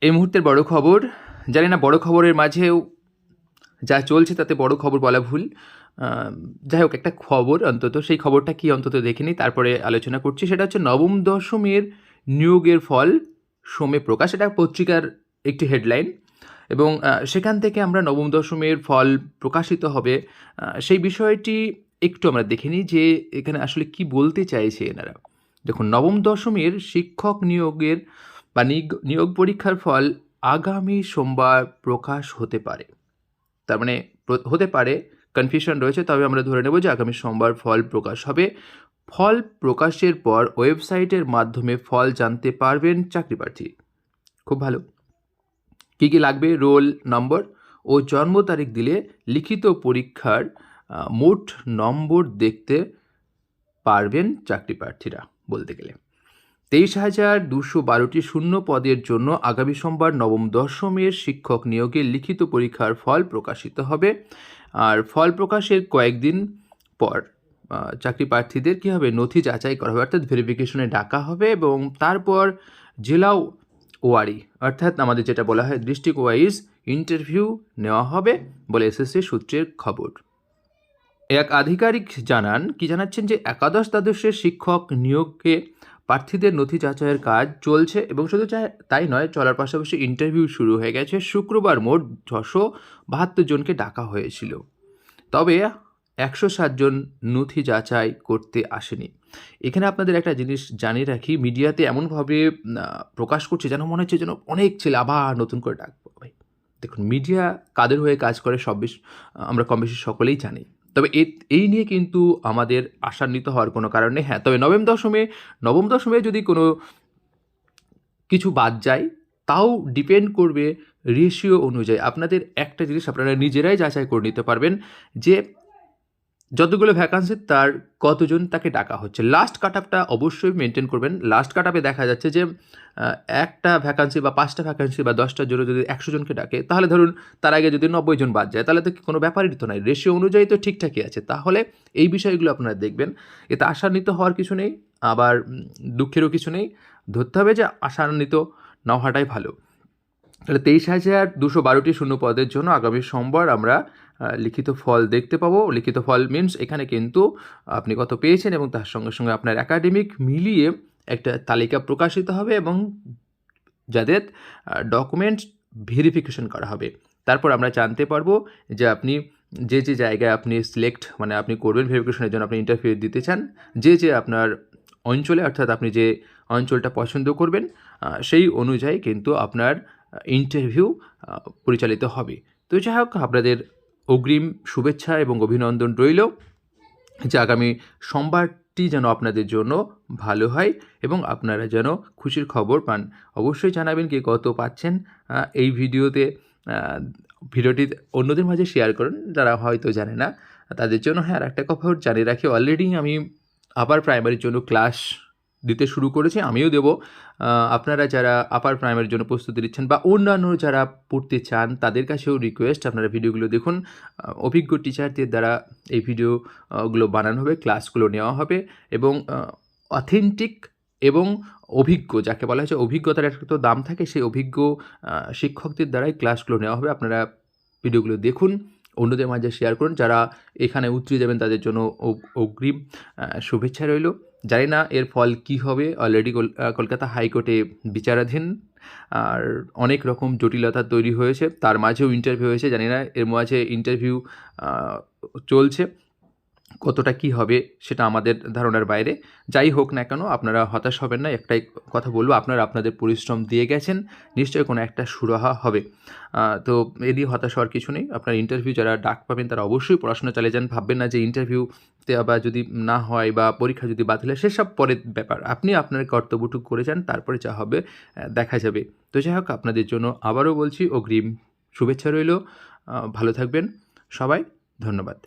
এই মুহূর্তের বড় খবর, জানি না বড় খবরের মাঝেও যা চলছে তাতে বড় খবর বলা ভুল। যাই হোক, একটা খবর অন্তত, সেই খবরটা কি অন্তত দেখে নিই, তারপরে আলোচনা করছি। সেটা হচ্ছে নবম দশমের নিয়োগের ফল সোমে প্রকাশ। এটা পত্রিকার একটি হেডলাইন এবং সেখান থেকে আমরা নবম দশমের ফল প্রকাশিত হবে সেই বিষয়টি একটু আমরা দেখে নিই যে এখানে আসলে কি বলতে চাইছে এনারা। দেখুন, নবম দশমের শিক্ষক নিয়োগের বা নিয়োগ পরীক্ষার ফল আগামী সোমবার প্রকাশ হতে পারে। তার মানে হতে পারে, কনফিউশন রয়েছে, তবে আমরা ধরে নেব যে আগামী সোমবার ফল প্রকাশ হবে। ফল প্রকাশের পর ওয়েবসাইটের মাধ্যমে ফল জানতে পারবেন চাকরি প্রার্থী। খুব ভালো। কী কী লাগবে? রোল নম্বর ও জন্ম তারিখ দিলে লিখিত পরীক্ষার মোট নম্বর দেখতে পারবেন চাকরি প্রার্থীরা। বলতে গেলে 23,212টি শূন্য পদের জন্য আগামী সোমবার নবম দশমের শিক্ষক নিয়োগের লিখিত পরীক্ষার ফল প্রকাশিত হবে। আর ফল প্রকাশের কয়েকদিন পর চাকরি প্রার্থীদের কী হবে? নথি যাচাই করা হবে, অর্থাৎ ভেরিফিকেশনে ডাকা হবে এবং তারপর জেলা ওয়ারি, অর্থাৎ আমাদের যেটা বলা হয় ডিস্ট্রিক্ট ওয়াইজ ইন্টারভিউ নেওয়া হবে বলে এসএসসি সূত্রের খবর। এক আধিকারিক জানাচ্ছেন যে একাদশ দ্বাদশের শিক্ষক নিয়োগে প্রার্থীদের নথি যাচাইয়ের কাজ চলছে এবং শুধু তাই নয়, চলার পাশাপাশি ইন্টারভিউ শুরু হয়ে গেছে। শুক্রবার মোট 672 জনকে ডাকা হয়েছিল, তবে 107 জন নথি যাচাই করতে আসেনি। এখানে আপনাদের একটা জিনিস জানিয়ে রাখি, মিডিয়াতে এমনভাবে প্রকাশ করছে যেন মনে হচ্ছে যেন অনেক ছেলে আবার নতুন করে ডাকবো। ভাই দেখুন, মিডিয়া কাদের হয়ে কাজ করে আমরা কম বেশি সকলেই জানি, তবে এই নিয়ে কিন্তু আমাদের আশান্বিত হওয়ার কোনো কারণ নেই। হ্যাঁ, তবে নবম দশমে যদি কোনো কিছু বাদ যায় তাও ডিপেন্ড করবে রেশিও অনুযায়ী। আপনাদের একটা জিনিস আপনারা নিজেরাই যাচাই করে নিতে পারবেন যে যতগুলো ভ্যাকান্সি তার কতজন তাকে ডাকা হচ্ছে। লাস্ট কাট আপটা অবশ্যই মেনটেন করবেন। লাস্ট কাট আপে দেখা যাচ্ছে যে একটা ভ্যাকান্সি বা 5টা ভ্যাকান্সি বা 10টার জন্য যদি 100 জনকে ডাকে, তাহলে ধরুন তার আগে যদি 90 জন বাদ যায়, তাহলে তো কোনো ব্যাপারই তো নাই, রেশিও অনুযায়ী তো ঠিকঠাকই আছে। তাহলে এই বিষয়গুলো আপনারা দেখবেন, এতে আশান্বিত হওয়ার কিছু নেই, আবার দুঃখেরও কিছু নেই। ধরতে হবে যে আশান্বিত না হওয়াটাই ভালো। তাহলে 23,212টি শূন্য পদের জন্য আগামী সোমবার আমরা লিখিত ফল দেখতে পাবো। লিখিত ফল মিনস এখানে কিন্তু আপনি কত পেয়েছেন এবং তার সঙ্গে সঙ্গে আপনার একাডেমিক মিলিয়ে একটা তালিকা প্রকাশিত হবে এবং যাদের ডকুমেন্টস ভেরিফিকেশন করা হবে। তারপর আমরা জানতে পারবো যে আপনি যে জায়গায় আপনি সিলেক্ট মানে আপনি করবেন ভেরিফিকেশনের জন্য, আপনি ইন্টারভিউ দিতে চান, যে আপনার অঞ্চলে, অর্থাৎ আপনি যে অঞ্চলটা পছন্দ করবেন সেই অনুযায়ী কিন্তু আপনার ইন্টারভিউ পরিচালিত হবে। তো যাই হোক, আপনাদের অগ্রিম শুভেচ্ছা এবং অভিনন্দন রইল যে আগামী সোমবারটি যেন আপনাদের জন্য ভালো হয় এবং আপনারা যেন খুশির খবর পান। অবশ্যই জানাবেন কে কত পাচ্ছেন। এই ভিডিওটি অন্যদের মাঝে শেয়ার করুন যারা হয়তো জানে না তাদের জন্য। হ্যাঁ, আর একটা খবর জানিয়ে রাখি, অলরেডি আমি আপার প্রাইমারির জন্য ক্লাস দিতে শুরু করেছি, আমিও দেব। আপনারা যারা আপার প্রাইমারির জন্য প্রস্তুতি নিচ্ছেন বা অন্যান্য যারা পড়তে চান তাদের কাছেও রিকোয়েস্ট, আপনারা ভিডিওগুলো দেখুন। অভিজ্ঞ টিচারদের দ্বারা এই ভিডিওগুলো বানানো হবে, ক্লাসগুলো নেওয়া হবে এবং অথেন্টিক এবং অভিজ্ঞ, যাকে বলা হয়েছে অভিজ্ঞতার একটা তো দাম থাকে, সেই অভিজ্ঞ শিক্ষকদের দ্বারাই ক্লাসগুলো নেওয়া হবে। আপনারা ভিডিওগুলো দেখুন, অন্যদের মাঝে শেয়ার করুন। যারা এখানে উতরে যাবেন তাদের জন্য অগ্রিম শুভেচ্ছা রইল। জানি না এর ফল কি হবে, অলরেডি কলকাতা হাইকোর্টে বিচারাধীন, আর অনেক রকম জটিলতা তৈরি হয়েছে, তার মাঝেও ইন্টারভিউ হয়েছে। জানি না এর মাঝে ইন্টারভিউ চলছে, কতটা কি হবে সেটা আমাদের ধারণার বাইরে। যাই হোক না কেন, আপনারা হতাশ হবেন না। একটাই কথা বলবো, আপনারা আপনাদের পরিশ্রম দিয়ে গেছেন, নিশ্চয়ই কোনো একটা সুরাহা হবে। তো এ নিয়ে হতাশ হওয়ার কিছু নেই। আপনার ইন্টারভিউ যারা ডাক পাবেন তারা অবশ্যই পড়াশোনা চালিয়ে যান। ভাববেন না যে ইন্টারভিউতে আবার যদি না হয় বা পরীক্ষা যদি বাতিল হয় সেসব পরের ব্যাপার। আপনি আপনার কর্তব্যটুকু করে যান, তারপরে যা হবে দেখা যাবে। তো যাই হোক, আপনাদের জন্য আবারও বলছি অগ্রিম শুভেচ্ছা রইল। ভালো থাকবেন সবাই, ধন্যবাদ।